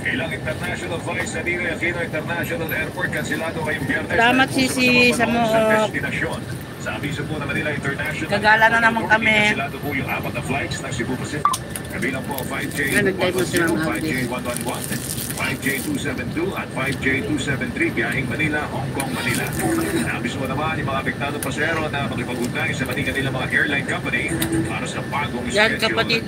Ilang international flights sa Ninoy Aquino International Airport kansilado ngayong Biyernes. Salamat Sisi sa mo. Sa abiso po na Manila International. Gagala na naman kami. Kansilado po yung 4 na flights ng Cebu Pacific. Kabilang po 5J110, 5J111, 5J272 at 5J273 biyaheng Manila, Hong Kong, Manila. Nabis mo naman yung mga apektado pasero na makipag-ugnay sa nilang mga airline company para sa bagong Yan schedule. kapatid.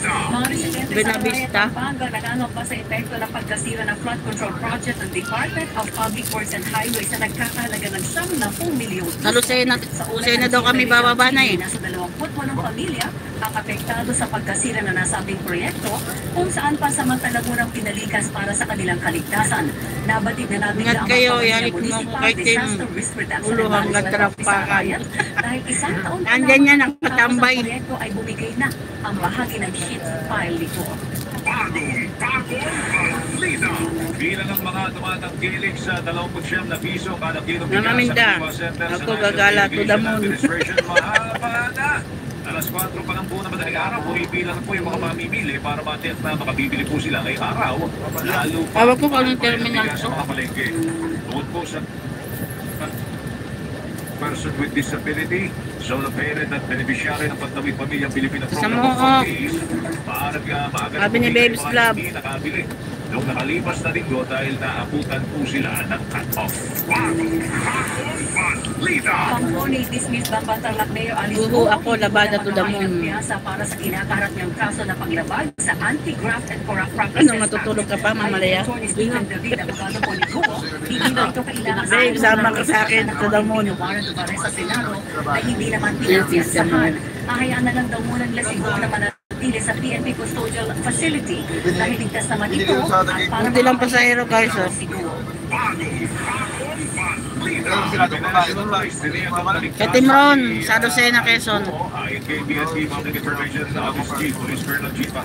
Mga residente Benavista. sa Pampanga nag-anok pa sa epekto ng pagkasira ng flood control project ng Department of Public Works and Highways na nagkakahalaga ng 10 milyon. Sa Lucena daw kami bababa na eh. Nasa 28 pamilya ang apektado sa pagkasira na nasabing proyekto kung saan pa samantala munang pinalikas para sa kanilang kaligtasan. Nabatid na natin Ingat kayo, yalik mo kay Tim Ulo hanggang Tarapakan. Dahil isang taon na Andyan yan ang katambay. proyekto ay bumigay na ang bahagi ng sheet pile nito. Bilang ang mga tumatangkilik sa 29 na piso kada kilo bigas Namaminda. sa Cuba Center Ako sa gagala to the moon. Administration, mahaba na. Alas 4 pa lang po na madaling araw, puripilang po yung mga mamimili para matiyak na makabibili po sila ngayong araw. Lalo pa Tawag ko kung anong terminal sa to. mga palengke. Tungkol po sa person with disability, solo parent at beneficiary ng Pagtawid Pamilyang Pilipino Kasama Program of ko. Peace. Maaga Sabi ni Baby's Club. hindi nakabili. Noong nakalipas na linggo dahil naabutan po sila ng cut-off. Pangkoni dismissed ng Bantarlac Mayor Alice Uhu ako, labada to the moon. Para sa kinakaharap niyang kaso na paglabag sa anti-graft and corrupt practices. Ano, matutulog ka pa, Mamalaya? Attorney Stephen David, abogado po ni Guo, hindi na ito kailangan Babe, sama ka sa akin, to the moon. Warrant of arrest sa Senado ay hindi naman pinapiyasahan. Ahayaan na lang daw muna nila si Guo na manatili sa PNP Custodial Facility dahil ligtas naman ito at para Kunti lang pasahero guys. Oh. si Guo. Kay Timron, sa Lucena, Quezon.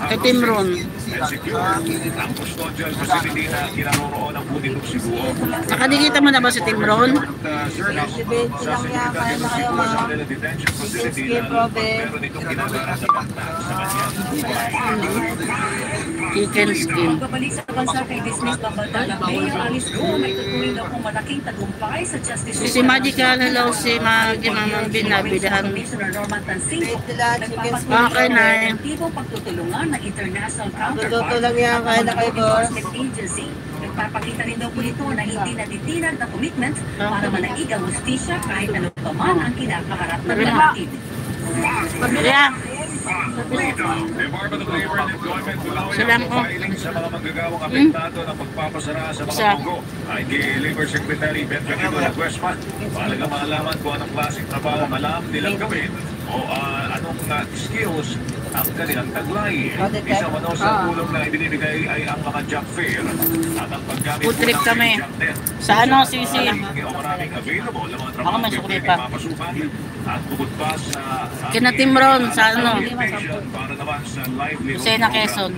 Kay Timron. Nakadikita mo na ba si Timron? Chicken skin. Pagbabalik sa bansa kay dismiss Bantarlac Mayor Alice Guo, may tutuloy daw kung malaking tagumpay sa Justice Si Magical, hello, si Mamang binabidahan. Commissioner Norman Tansingo, Okay na eh. nagpapatuloy pagtutulungan ng international counterpart Totoo lang yan, kaya na kayo, boss. agency. Nagpapakita rin daw po ito na hindi natitinag na commitment para manaig ang justisya kahit ano pa man ang kinakaharap ng lalakid. Yeah. Department of Labor and Employment Salam ko. filing sa mga manggagawang apektado ng pagpapasara sa mga punggo ay kay Labor Secretary Benjamin Laguesma. Mahalaga malaman kung anong klaseng trabaho ang alam nilang gawin o anong skills ang kanilang taglay. Isa man sa tulong na ibinibigay ay ang mga job fair at ang paggamit Food trip ng kami. job net. Sa ano, Sisi? Maraming available na mga Ako trabaho may sukli pwede pa. mapasukan at bukod pa sa Kina Timron, sa ano? para naman sa livelihood. Lucena, Quezon.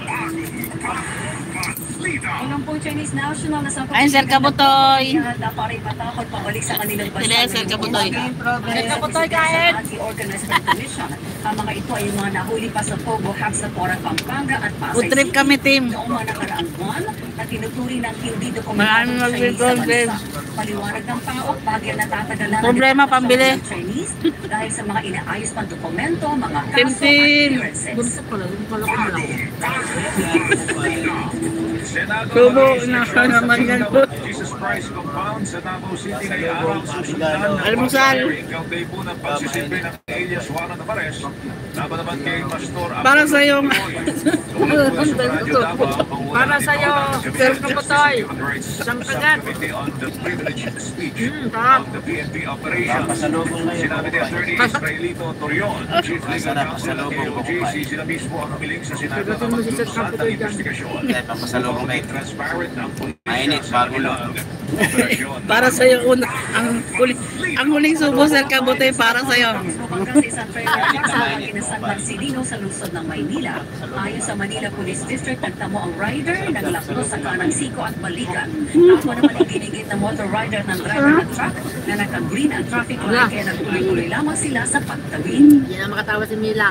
Ilang po Chinese national na sa Ayun, Sir Kabutoy. na parin matakot pabalik sa kanilang bansa. Sila, Sir Kabutoy. Sir Kabutoy, kahit! Anti-Organized Crime Commission. Ang mga ito ay yung mga nahuli pa sa Pogo, Haxapora, Pampanga at Pasay Food trip kami, Tim. Noong mga nakaraang buwan na tinuturi ng hindi Maraming dokumentadong Chinese sa mag-record, bansa. Paliwanag ng PAOK, bagya natatagalan ng Problema, deportasyon pambili. ng Chinese dahil sa mga inaayos pang dokumento, mga kaso Tim, at Tim. clearances. Tubo na naman yan po. Jesus Christ Compound sa Davao City ngayong araw susundan ng Almusal. ikaw day po ng pagsisimple ng alias warrant of arrest. Laban naman kay Pastor Para sa iyo. Para sa'yo, Sir Kabutoy. Isang kagat. On the privileged speech Tap. of the PNP operation. Sinabi ni Attorney Israelito Torion, Chief Legal Counsel ng KOJC, sila mismo ang humiling sa Senado na maglulusad ng investigasyon. Papasalubong na ito. Transparent ang Mainit, bago lang. Para sa iyo una ang huling subo Sir Kabutoy para sa iyo. Kasi sa trailer sa kinasal Marcelino sa lungsod ng Maynila. Ayon sa Manila Police District, nagtamo ang rider, naglakdo sa kanang siko at balikan. Ako naman iginigit na motor rider ng driver ng truck na naka-green ang traffic light kaya nagtuloy-tuloy lamang sila sa pagtawid. Hindi na makatawa si Mila.